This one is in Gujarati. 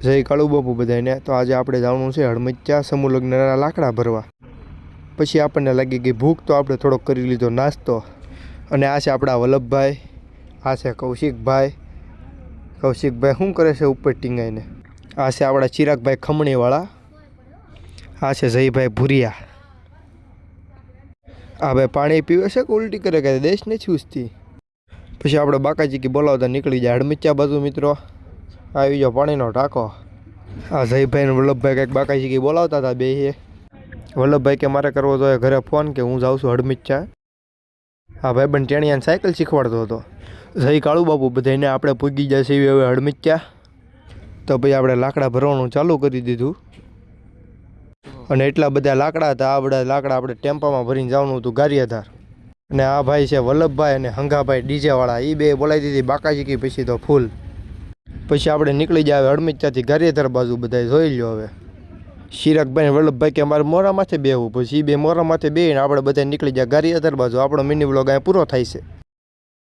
જય કાળુ બાપુ બધાને. તો આજે આપણે જવાનું છે હડમચ્યા સમૂહ લગ્નના લાકડા ભરવા. પછી આપણને લાગી ગઈ ભૂખ, તો આપણે થોડોક કરી લીધો નાસ્તો. અને આ છે આપણા વલ્લભભાઈ, આ છે કૌશિકભાઈ. કૌશિકભાઈ શું કરે છે ઉપર ટીંગાઈને? આ છે આપણા ચિરાગભાઈ ખમણીવાળા. આ છે જયભાઈ ભૂરિયા. આ ભાઈ પાણી પીવે છે કે ઉલટી કરે કે દેશ નથી ઉસતી. પછી આપણે બાકાજી કી બોલાવતા નીકળી જાય હડમચ્યા બાજુ. મિત્રો આવી જાઓ પાણીનો ટાંકો. આ જયભાઈ ને વલ્લભભાઈ કંઈક બાકાજી કી બોલાવતા હતા બે. વલ્લભભાઈ કે મારે કરવો જોઈએ ઘરે ફોન, કે હું જાઉં છું હડમચ્યા. હા ભાઈબંધ ટેણિયાને સાયકલ શીખવાડતો હતો. જય કાળુ બાપુ બધાને. આપણે પૂગી જાય છે હવે હડમચ્યા. તો ભાઈ આપણે લાકડા ભરવાનું ચાલુ કરી દીધું. અને એટલા બધા લાકડા હતા. આ બધા લાકડા આપણે ટેમ્પામાં ભરીને જવાનું હતું ગારિયાધાર. અને આ ભાઈ છે વલ્લભભાઈ અને હંગાભાઈ ડીજેવાળા. એ બે બોલાવી દીધી બાકાજી કી પછી તો ફૂલ. પછી આપણે નીકળી જાય હડમચ્યાથી ગારિયાધાર બાજુ. બધા જોઈ લો હવે. ચિરાગભાઈ ને વલ્લભભાઈ કે અમારે મોરા માથે બેહવું. પછી એ બે મોરા માથે બેહીને આપણે બધા નીકળી જાય ગારિયાધાર બાજુ. આપણો મિની વ્લોગ અહીંયા પૂરો થાય છે.